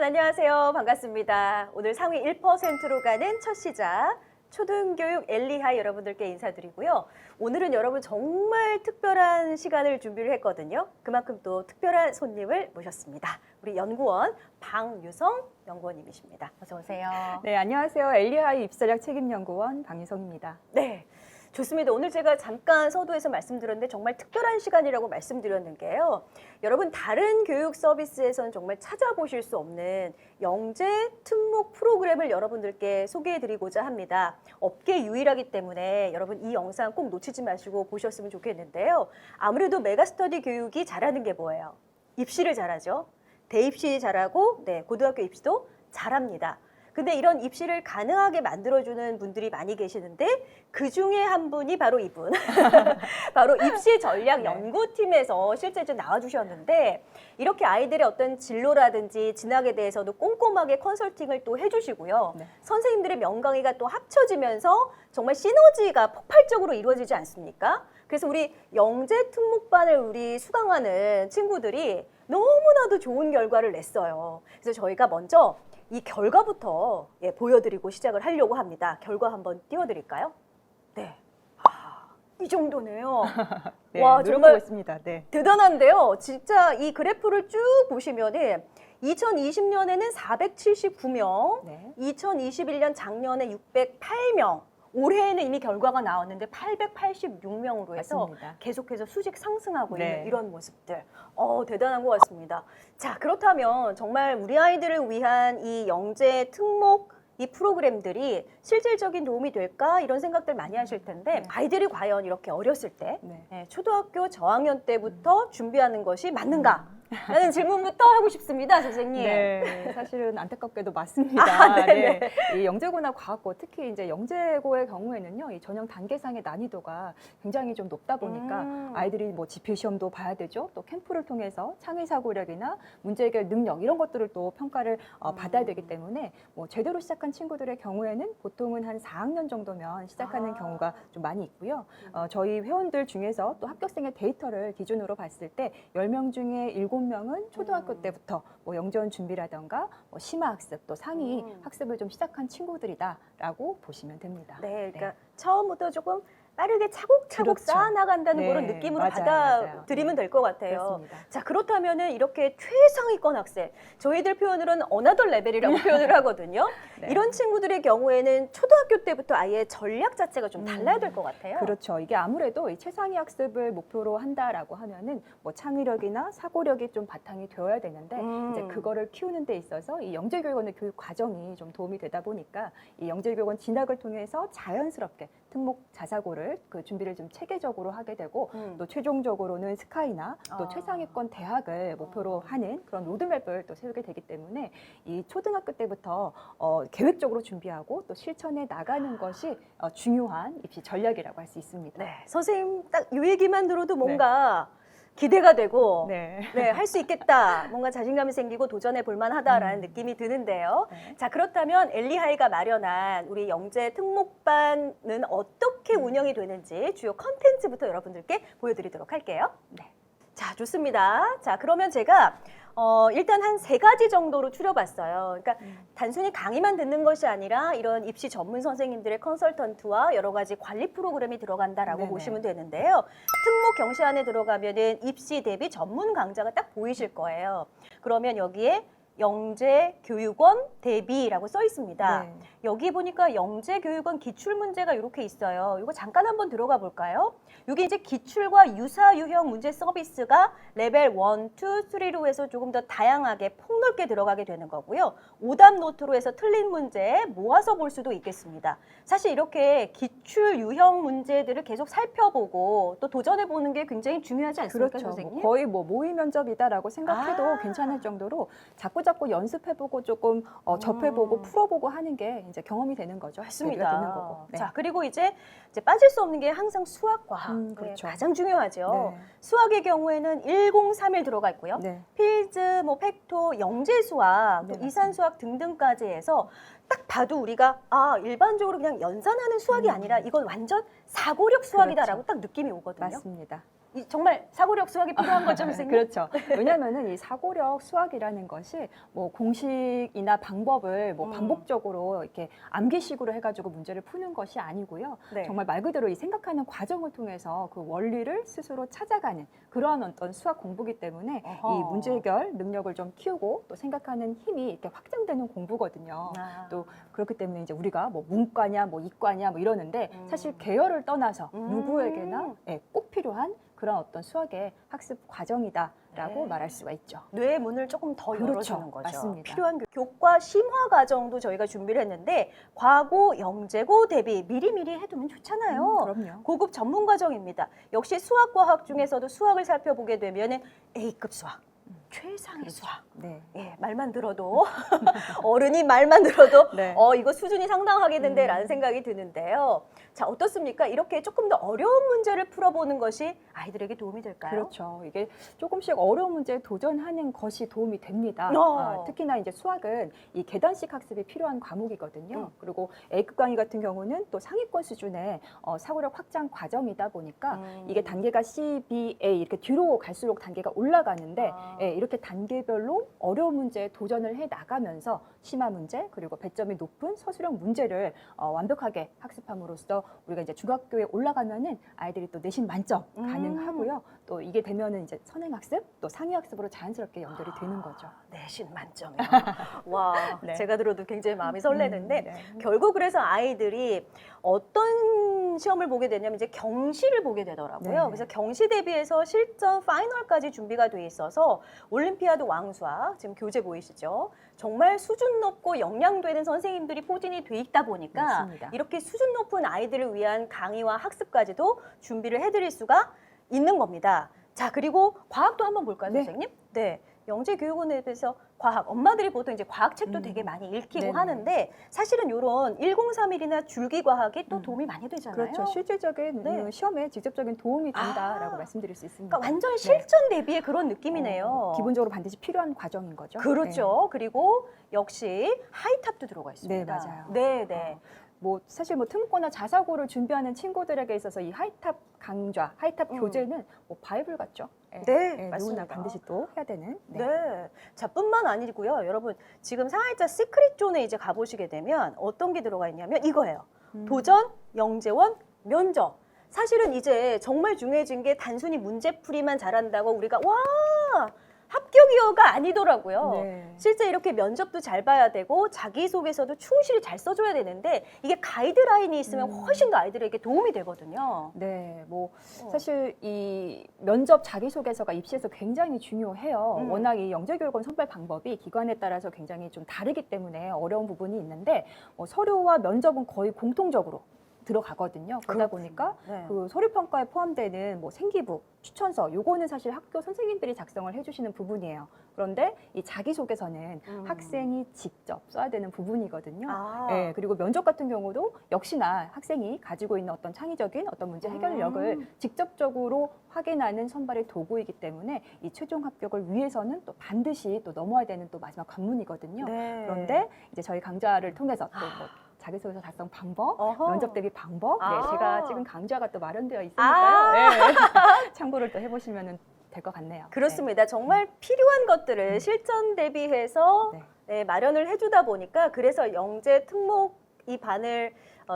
안녕하세요. 반갑습니다. 오늘 상위 1%로 가는 첫 시작, 초등교육 엘리하이 여러분들께 인사드리고요. 오늘은 여러분 정말 특별한 시간을 준비를 했거든요. 그만큼 또 특별한 손님을 모셨습니다. 우리 연구원 방유성 연구원님이십니다. 어서 오세요. 네, 안녕하세요. 엘리하이 입사력 책임연구원 방유성입니다. 네. 좋습니다. 오늘 제가 잠깐 서두에서 말씀드렸는데 정말 특별한 시간이라고 말씀드렸는 게요. 여러분 다른 교육 서비스에서는 정말 찾아보실 수 없는 영재 특목 프로그램을 여러분들께 소개해드리고자 합니다. 업계 유일하기 때문에 여러분 이 영상 꼭 놓치지 마시고 보셨으면 좋겠는데요. 아무래도 메가스터디 교육이 잘하는 게 뭐예요? 입시를 잘하죠. 대입시 잘하고 고등학교 입시도 잘합니다. 근데 이런 입시를 가능하게 만들어주는 분들이 많이 계시는데 그 중에 한 분이 바로 이분. 바로 입시 전략 연구팀에서 실제 좀 나와주셨는데 이렇게 아이들의 어떤 진로라든지 진학에 대해서도 꼼꼼하게 컨설팅을 또 해주시고요. 선생님들의 명강의가 또 합쳐지면서 정말 시너지가 폭발적으로 이루어지지 않습니까? 그래서 우리 영재 특목반을 우리 수강하는 친구들이 너무나도 좋은 결과를 냈어요. 그래서 저희가 먼저 이 결과부터 보여드리고 시작을 하려고 합니다. 결과 한번 띄워드릴까요? 네. 이 정도네요. 네, 와, 정말 있습니다. 네. 대단한데요. 진짜 이 그래프를 쭉 보시면은 2020년에는 479명, 2021년 작년에 608명, 올해에는 이미 결과가 나왔는데 886명으로 해서 맞습니다. 계속해서 수직 상승하고 네. 있는 이런 모습들. 대단한 것 같습니다. 자, 그렇다면 정말 우리 아이들을 위한 이 영재 특목 이 프로그램들이 실질적인 도움이 될까 이런 생각들 많이 하실 텐데 아이들이 과연 이렇게 어렸을 때 초등학교 저학년 때부터 준비하는 것이 맞는가? 라는 질문부터 하고 싶습니다, 선생님. 네, 사실은 안타깝게도 맞습니다. 네. 이 영재고나 과학고, 특히 이제 영재고의 경우에는요, 이 전형 단계상의 난이도가 굉장히 좀 높다 보니까 아이들이 뭐 지필 시험도 봐야 되죠. 또 캠프를 통해서 창의 사고력이나 문제 해결 능력 이런 것들을 또 평가를 받아야 되기 때문에 뭐 제대로 시작한 친구들의 경우에는 보통은 한 4학년 정도면 시작하는 경우가 좀 많이 있고요. 저희 회원들 중에서 또 합격생의 데이터를 기준으로 봤을 때 10명 중에 7명은 초등학교 때부터 뭐 영재원 준비라던가 뭐 심화학습 또 상위 학습을 좀 시작한 친구들이다라고 보시면 됩니다. 네, 그러니까 처음부터 조금 빠르게 차곡차곡 쌓아나간다는 그런 느낌으로 받아들이면 될 것 같아요. 그렇습니다. 자, 그렇다면은 이렇게 최상위권 학생, 저희들 표현으로는 어나더 레벨이라고 표현을 하거든요. 이런 친구들의 경우에는 초등학교 때부터 아예 전략 자체가 좀 달라야 될 것 같아요. 그렇죠. 이게 아무래도 이 최상위 학습을 목표로 한다라고 하면은 뭐 창의력이나 사고력이 좀 바탕이 되어야 되는데 이제 그거를 키우는 데 있어서 이 영재교육원의 교육 과정이 좀 도움이 되다 보니까 이 영재교육원 진학을 통해서 자연스럽게 특목 자사고를 그 준비를 좀 체계적으로 하게 되고 또 최종적으로는 스카이나 또 최상위권 대학을 목표로 하는 그런 로드맵을 또 세우게 되기 때문에 이 초등학교 때부터 계획적으로 준비하고 또 실천해 나가는 것이 중요한 입시 전략이라고 할 수 있습니다. 네, 선생님 딱 이 얘기만 들어도 뭔가 기대가 되고 할 수 있겠다. 뭔가 자신감이 생기고 도전해 볼 만하다라는 느낌이 드는데요. 자, 그렇다면 엘리하이가 마련한 우리 영재 특목반은 어떻게 운영이 되는지 주요 컨텐츠부터 여러분들께 보여드리도록 할게요. 자, 좋습니다. 자, 그러면 제가 일단 한 3가지 정도로 추려봤어요. 그러니까 단순히 강의만 듣는 것이 아니라 이런 입시 전문 선생님들의 컨설턴트와 여러 가지 관리 프로그램이 들어간다라고 보시면 되는데요. 특목 경시 안에 들어가면은 입시 대비 전문 강좌가 딱 보이실 거예요. 그러면 여기에 영재교육원 대비라고 써 있습니다. 여기 보니까 영재교육원 기출문제가 이렇게 있어요. 이거 잠깐 한번 들어가 볼까요? 이게 이제 기출과 유사 유형 문제 서비스가 레벨 1, 2, 3로 해서 조금 더 다양하게 폭넓게 들어가게 되는 거고요. 오답 노트로 해서 틀린 문제 모아서 볼 수도 있겠습니다. 사실 이렇게 기출 유형 문제들을 계속 살펴보고 또 도전해보는 게 굉장히 중요하지 않습니까, 선생님? 거의 뭐 모의 면접이다라고 생각해도 괜찮을 정도로 자꾸 연습해보고 조금 접해보고 풀어보고 하는 게 이제 경험이 되는 거죠. 맞습니다. 되는 거고. 자, 그리고 이제 빠질 수 없는 게 항상 수학과 가장 중요하죠. 수학의 경우에는 1031 들어가 있고요. 필즈, 뭐 팩토, 영재 수학, 또 이산 수학 등등까지 해서 딱 봐도 우리가 일반적으로 그냥 연산하는 수학이 아니라 이건 완전 사고력 수학이다라고 딱 느낌이 오거든요. 맞습니다. 정말 사고력 수학이 필요한 거죠, 선생님? 그렇죠. 왜냐하면은 이 사고력 수학이라는 것이 뭐 공식이나 방법을 뭐 반복적으로 이렇게 암기식으로 해가지고 문제를 푸는 것이 아니고요. 네. 정말 말 그대로 이 생각하는 과정을 통해서 그 원리를 스스로 찾아가는 그러한 어떤 수학 공부기 때문에 어허. 이 문제 해결 능력을 좀 키우고 또 생각하는 힘이 이렇게 확장되는 공부거든요. 또 그렇기 때문에 이제 우리가 뭐 문과냐 뭐 이과냐 뭐 이러는데 사실 계열을 떠나서 누구에게나 꼭 필요한 그런 어떤 수학의 학습 과정이다라고 말할 수가 있죠. 뇌의 문을 조금 더 그렇죠. 열어주는 거죠. 맞습니다. 필요한 교과 심화 과정도 저희가 준비를 했는데 과고, 영재고 대비 미리미리 해두면 좋잖아요. 그럼요. 고급 전문 과정입니다. 역시 수학, 과학 중에서도 수학을 살펴보게 되면 A급 수학, 최상의 그렇죠. 수학. 네. 예, 말만 들어도 어른이 말만 들어도 네. 이거 수준이 상당하겠는데라는 생각이 드는데요. 자, 어떻습니까? 이렇게 조금 더 어려운 문제를 풀어보는 것이 아이들에게 도움이 될까요? 그렇죠. 이게 조금씩 어려운 문제에 도전하는 것이 도움이 됩니다. 특히나 이제 수학은 이 계단식 학습이 필요한 과목이거든요. 그리고 A급 강의 같은 경우는 또 상위권 수준의 사고력 확장 과정이다 보니까 이게 단계가 C, B, A 이렇게 뒤로 갈수록 단계가 올라가는데 이렇게 단계별로 어려운 문제에 도전을 해 나가면서 심화 문제 그리고 배점이 높은 서술형 문제를 완벽하게 학습함으로써 우리가 이제 중학교에 올라가면은 아이들이 또 내신 만점 가능하고요. 또 이게 되면은 이제 선행 학습 또 상위 학습으로 자연스럽게 연결이 되는 거죠. 내신 만점이요. 와, 네. 제가 들어도 굉장히 마음이 설레는데 네. 결국 그래서 아이들이 어떤 시험을 보게 되냐면 이제 경시를 보게 되더라고요. 네. 그래서 경시 대비해서 실전 파이널까지 준비가 돼 있어서 올림피아드 왕수학 지금 교재 보이시죠? 정말 수준 높고 역량되는 선생님들이 포진이 돼 있다 보니까 맞습니다. 이렇게 수준 높은 아이들을 위한 강의와 학습까지도 준비를 해드릴 수가 있는 겁니다. 자, 그리고 과학도 한번 볼까요, 네. 선생님? 네. 영재교육원에 대해서 과학, 엄마들이 보통 이제 과학책도 되게 많이 읽히고 네네. 하는데 사실은 이런 1031이나 줄기과학이 또 도움이 많이 되잖아요. 그렇죠. 실질적인 네. 시험에 직접적인 도움이 된다라고 말씀드릴 수 있습니다. 그러니까 완전 실전 대비의 그런 느낌이네요. 기본적으로 반드시 필요한 과정인 거죠. 그렇죠. 그리고 역시 하이탑도 들어가 있습니다. 네, 맞아요. 네, 네. 뭐 사실 뭐 특목고나 자사고를 준비하는 친구들에게 있어서 이 하이탑 강좌, 하이탑 교재는 뭐 바이블 같죠. 네, 누구나 맞습니다. 반드시 또 해야 되는. 네. 자, 뿐만 아니고요. 여러분, 지금 살짝 시크릿 존에 이제 가보시게 되면 어떤 게 들어가 있냐면 이거예요. 도전, 영재원, 면접. 사실은 이제 정말 중요해진 게 단순히 문제풀이만 잘한다고 우리가 와! 합격이요가 아니더라고요. 네. 실제 이렇게 면접도 잘 봐야 되고 자기소개서도 충실히 잘 써줘야 되는데 이게 가이드라인이 있으면 훨씬 더 아이들에게 도움이 되거든요. 네, 뭐 사실 이 면접 자기소개서가 입시에서 굉장히 중요해요. 워낙 이 영재교육원 선발 방법이 기관에 따라서 굉장히 좀 다르기 때문에 어려운 부분이 있는데 서류와 면접은 거의 공통적으로 들어가거든요. 그러다 보니까 네. 그 서류 평가에 포함되는 뭐 생기부, 추천서 요거는 사실 학교 선생님들이 작성을 해주시는 부분이에요. 그런데 이 자기소개서는 학생이 직접 써야 되는 부분이거든요. 네, 그리고 면접 같은 경우도 역시나 학생이 가지고 있는 어떤 창의적인 어떤 문제 해결력을 직접적으로 확인하는 선발의 도구이기 때문에 이 최종 합격을 위해서는 또 반드시 또 넘어야 되는 또 마지막 관문이거든요. 네. 그런데 이제 저희 강좌를 통해서 또 뭐 자기소개서 작성 방법, 어허. 면접 대비 방법, 아. 네, 제가 찍은 강좌가 또 마련되어 있으니까요. 네. 참고를 또 해보시면 될 것 같네요. 그렇습니다. 정말 필요한 것들을 실전 대비해서 네. 네, 마련을 해주다 보니까 그래서 영재 특목 이 반을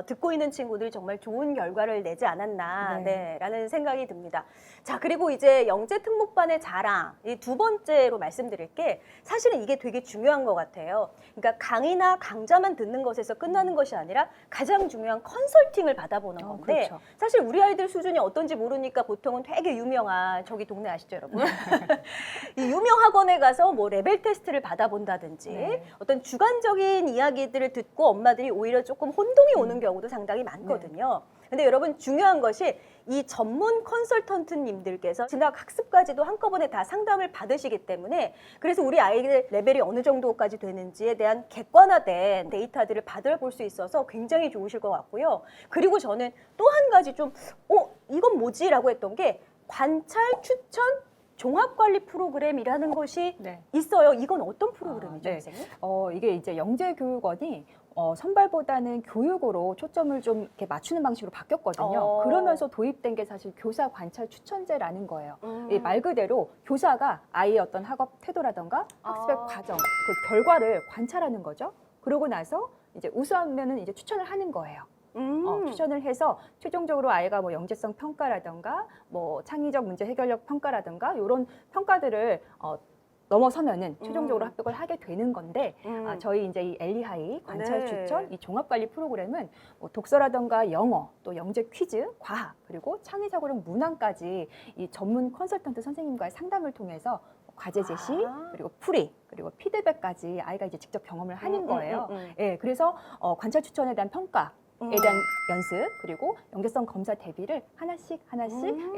듣고 있는 친구들이 정말 좋은 결과를 내지 않았나 네. 라는 생각이 듭니다. 자, 그리고 이제 영재 특목반의 자랑 이 두 번째로 말씀드릴 게 사실은 이게 되게 중요한 것 같아요. 그러니까 강의나 강좌만 듣는 것에서 끝나는 것이 아니라 가장 중요한 컨설팅을 받아보는 건데 그렇죠. 사실 우리 아이들 수준이 어떤지 모르니까 보통은 되게 유명한 저기 동네 아시죠, 여러분? 이 유명 학원에 가서 뭐 레벨 테스트를 받아본다든지 네. 어떤 주관적인 이야기들을 듣고 엄마들이 오히려 조금 혼동이 오는 경우도 상당히 많거든요. 근데 여러분 중요한 것이 이 전문 컨설턴트님들께서 진학 학습까지도 한꺼번에 다 상담을 받으시기 때문에 그래서 우리 아이들 레벨이 어느 정도까지 되는지에 대한 객관화된 데이터들을 받아볼 수 있어서 굉장히 좋으실 것 같고요. 그리고 저는 또 한 가지 좀 이건 뭐지? 라고 했던 게 관찰, 추천, 종합관리 프로그램이라는 것이 네. 있어요. 이건 어떤 프로그램이죠, 네. 선생님? 이게 이제 영재교육원이 선발보다는 교육으로 초점을 좀 이렇게 맞추는 방식으로 바뀌었거든요. 그러면서 도입된 게 사실 교사 관찰 추천제라는 거예요. 이 말 그대로 교사가 아이의 어떤 학업 태도라던가 학습의 과정, 그 결과를 관찰하는 거죠. 그러고 나서 이제 우수하면은 이제 추천을 하는 거예요. 추천을 해서 최종적으로 아이가 뭐 영재성 평가라던가 뭐 창의적 문제 해결력 평가라던가 이런 평가들을 넘어서면은 최종적으로 합격을 하게 되는 건데 저희 이제 이 엘리하이 관찰 추천 이 종합관리 프로그램은 뭐 독서라던가 영어 또 영재 퀴즈 과학 그리고 창의사고력 문항까지 이 전문 컨설턴트 선생님과의 상담을 통해서 과제 제시 그리고 풀이 그리고 피드백까지 아이가 이제 직접 경험을 하는 거예요. 예, 그래서 관찰 추천에 대한 평가 에 대한 연습 그리고 영재성 검사 대비를 하나씩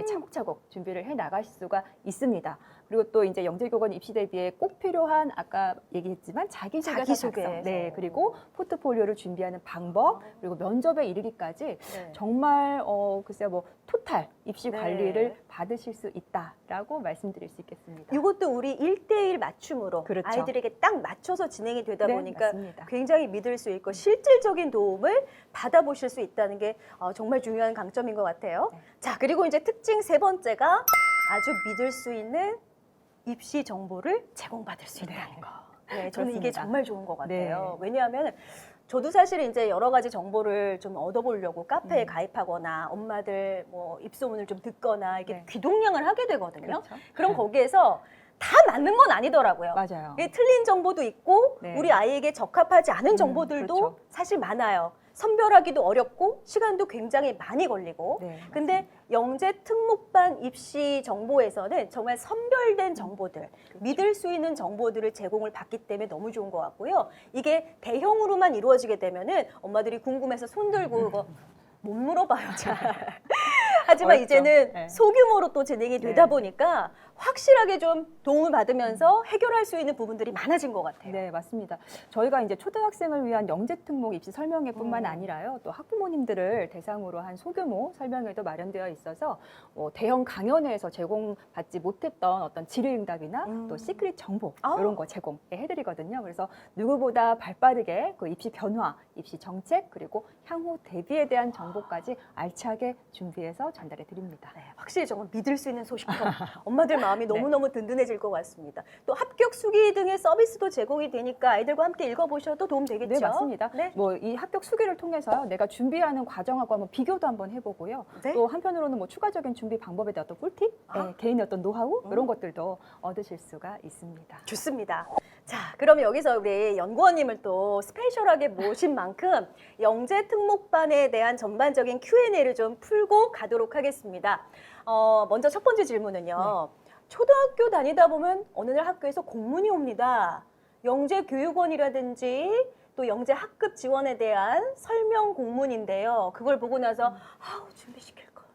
차곡차곡 준비를 해 나갈 수가 있습니다. 그리고 또 이제 영재교권 입시 대비에 꼭 필요한 아까 얘기했지만 자기소개 작성, 네, 그리고 포트폴리오를 준비하는 방법 그리고 면접에 이르기까지 정말 글쎄요 뭐 토탈 입시 관리를 받으실 수 있다라고 말씀드릴 수 있겠습니다. 이것도 우리 1대1 맞춤으로 그렇죠. 아이들에게 딱 맞춰서 진행이 되다 보니까 맞습니다. 굉장히 믿을 수 있고 실질적인 도움을 받아보실 수 있다는 게 정말 중요한 강점인 것 같아요. 자, 그리고 이제 특징 세 번째가 아주 믿을 수 있는 입시 정보를 제공받을 수 있다는 거. 네, 저는 이게 그렇습니다. 정말 좋은 것 같아요. 네. 왜냐하면 저도 사실 이제 여러 가지 정보를 좀 얻어보려고 카페에 가입하거나 엄마들 뭐 입소문을 좀 듣거나 이렇게 귀동냥을 하게 되거든요. 그렇죠. 그럼 거기에서 다 맞는 건 아니더라고요. 맞아요. 이게 틀린 정보도 있고 우리 아이에게 적합하지 않은 정보들도 그렇죠. 사실 많아요. 선별하기도 어렵고 시간도 굉장히 많이 걸리고 근데 영재 특목반 입시 정보에서는 정말 선별된 정보들 믿을 수 있는 정보들을 제공을 받기 때문에 너무 좋은 것 같고요. 이게 대형으로만 이루어지게 되면은 엄마들이 궁금해서 손 들고 이거 못 물어봐요 잘. 하지만 어렵죠. 이제는 소규모로 또 진행이 되다 보니까 확실하게 좀 도움을 받으면서 해결할 수 있는 부분들이 많아진 것 같아요. 네, 맞습니다. 저희가 이제 초등학생을 위한 영재특목 입시 설명회뿐만 아니라요, 또 학부모님들을 대상으로 한 소규모 설명회도 마련되어 있어서 대형 강연회에서 제공받지 못했던 어떤 질의응답이나 또 시크릿 정보 이런 거 제공해드리거든요. 그래서 누구보다 발빠르게 그 입시 변화, 입시 정책 그리고 향후 대비에 대한 정보까지 알차게 준비해서 전달해 드립니다. 네, 확실히 정말 믿을 수 있는 소식통. 엄마들 마음이 너무너무 든든해질 것 같습니다. 또 합격 수기 등의 서비스도 제공이 되니까 아이들과 함께 읽어보셔도 도움 되겠죠? 네, 맞습니다. 뭐 이 합격 수기를 통해서 내가 준비하는 과정하고 한번 비교도 한번 해보고요. 또 한편으로는 뭐 추가적인 준비 방법에 대한 어떤 꿀팁, 개인의 어떤 노하우 이런 것들도 얻으실 수가 있습니다. 좋습니다. 자, 그럼 여기서 우리 연구원님을 또 스페셜하게 모신 만큼 영재 특목반에 대한 전반적인 Q&A를 좀 풀고 가도록 하겠습니다. 먼저 첫 번째 질문은요. 초등학교 다니다 보면 어느 날 학교에서 공문이 옵니다. 영재 교육원이라든지 또 영재 학급 지원에 대한 설명 공문인데요. 그걸 보고 나서 아우 준비시킬 걸,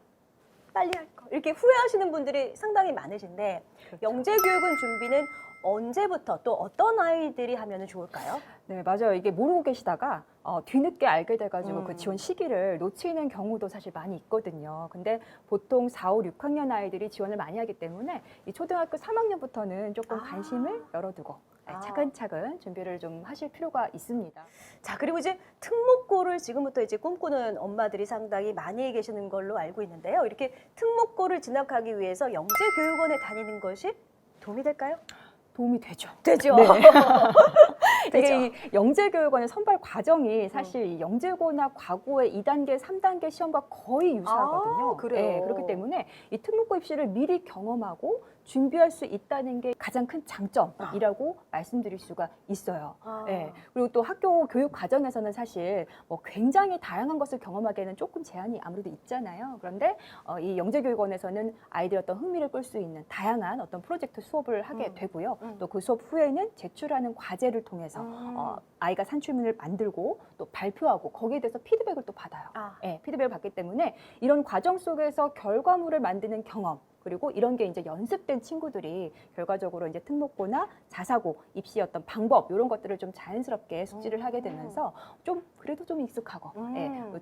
빨리 할 걸 이렇게 후회하시는 분들이 상당히 많으신데 영재 교육원 준비는 언제부터 또 어떤 아이들이 하면 좋을까요? 네, 맞아요. 이게 모르고 계시다가 뒤늦게 알게 돼가지고 그 지원 시기를 놓치는 경우도 사실 많이 있거든요. 근데 보통 4, 5, 6학년 아이들이 지원을 많이 하기 때문에 이 초등학교 3학년부터는 조금 관심을 열어두고 차근차근 준비를 좀 하실 필요가 있습니다. 자, 그리고 이제 특목고를 지금부터 이제 꿈꾸는 엄마들이 상당히 많이 계시는 걸로 알고 있는데요. 이렇게 특목고를 진학하기 위해서 영재교육원에 다니는 것이 도움이 될까요? 도움이 되죠. 되죠. 네. 되죠. 이게 이 영재교육원의 선발 과정이 사실 이 영재고나 과거의 2단계, 3단계 시험과 거의 유사하거든요. 그래요? 네, 그렇기 때문에 이 특목고 입시를 미리 경험하고 준비할 수 있다는 게 가장 큰 장점이라고 말씀드릴 수가 있어요. 네. 그리고 또 학교 교육 과정에서는 사실 뭐 굉장히 다양한 것을 경험하기에는 조금 제한이 아무래도 있잖아요. 그런데 이 영재교육원에서는 아이들의 어떤 흥미를 끌 수 있는 다양한 어떤 프로젝트 수업을 하게 되고요. 또 그 수업 후에는 제출하는 과제를 통해서 아이가 산출문을 만들고 또 발표하고 거기에 대해서 피드백을 또 받아요. 네, 피드백을 받기 때문에 이런 과정 속에서 결과물을 만드는 경험 그리고 이런 게 이제 연습된 친구들이 결과적으로 이제 특목고나 자사고 입시 어떤 방법 이런 것들을 좀 자연스럽게 숙지를 하게 되면서 좀 그래도 좀 익숙하고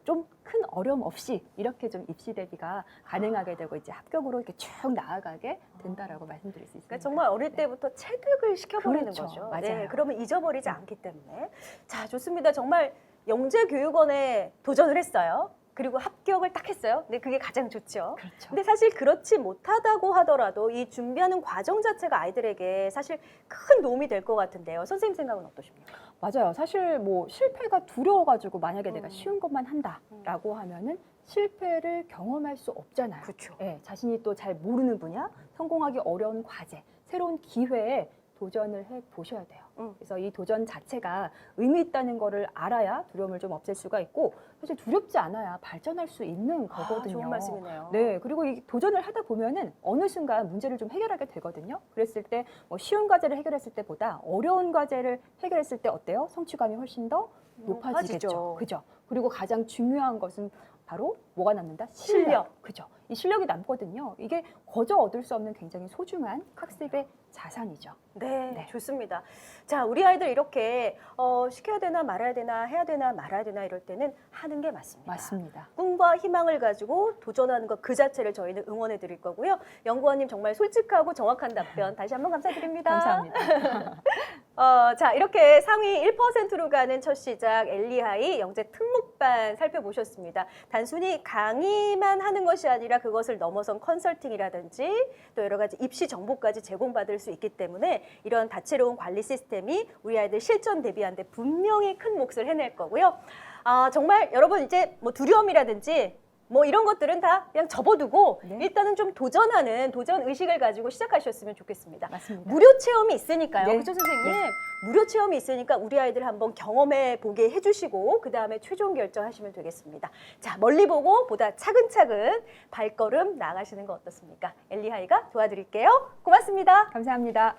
좀 큰 어려움 없이 이렇게 좀 입시 대비가 가능하게 되고 이제 합격으로 이렇게 쭉 나아가게 된다라고 말씀드릴 수 있습니다. 그러니까 정말 어릴 때부터 체득을 시켜버리는 그렇죠. 거죠. 맞아요. 네, 그러면 잊어버리지 않기 때문에. 자, 좋습니다. 정말 영재교육원에 도전을 했어요. 그리고 합격을 딱 했어요. 근데 그게 가장 좋죠. 그렇죠. 근데 사실 그렇지 못하다고 하더라도 이 준비하는 과정 자체가 아이들에게 사실 큰 도움이 될 것 같은데요. 선생님 생각은 어떠십니까? 맞아요. 사실 뭐 실패가 두려워가지고 만약에 내가 쉬운 것만 한다라고 하면은 실패를 경험할 수 없잖아요. 그렇죠. 예, 자신이 또 잘 모르는 분야, 성공하기 어려운 과제, 새로운 기회에 도전을 해 보셔야 돼요. 그래서 이 도전 자체가 의미 있다는 거를 알아야 두려움을 좀 없앨 수가 있고 사실 두렵지 않아야 발전할 수 있는 거거든요. 좋은 말씀이네요. 네, 그리고 이 도전을 하다 보면은 어느 순간 문제를 좀 해결하게 되거든요. 그랬을 때 뭐 쉬운 과제를 해결했을 때보다 어려운 과제를 해결했을 때 어때요? 성취감이 훨씬 더 높아지겠죠. 그죠? 그리고 가장 중요한 것은 바로 뭐가 남는다? 실력. 그죠? 이 실력이 남거든요. 이게 거저 얻을 수 없는 굉장히 소중한 학습의 자산이죠. 네, 좋습니다. 자, 우리 아이들 이렇게 시켜야 되나 말아야 되나 해야 되나 말아야 되나 이럴 때는 하는 게 맞습니다. 맞습니다. 꿈과 희망을 가지고 도전하는 것 그 자체를 저희는 응원해 드릴 거고요. 연구원님 정말 솔직하고 정확한 답변 다시 한번 감사드립니다. 감사합니다. 자, 이렇게 상위 1%로 가는 첫 시작 엘리하이 영재 특목반 살펴보셨습니다. 단순히 강의만 하는 것이 아니라 그것을 넘어선 컨설팅이라든지 또 여러 가지 입시 정보까지 제공받을 수 있기 때문에 이런 다채로운 관리 시스템이 우리 아이들 실전 대비하는 데 분명히 큰 몫을 해낼 거고요. 정말 여러분 이제 뭐 두려움이라든지 뭐 이런 것들은 다 그냥 접어두고 일단은 좀 도전하는 도전 의식을 가지고 시작하셨으면 좋겠습니다. 맞습니다. 무료 체험이 있으니까요. 네. 그렇죠, 선생님? 무료 체험이 있으니까 우리 아이들 한번 경험해 보게 해주시고 그 다음에 최종 결정하시면 되겠습니다. 자, 멀리 보고 보다 차근차근 발걸음 나가시는 거 어떻습니까? 엘리하이가 도와드릴게요. 고맙습니다. 감사합니다.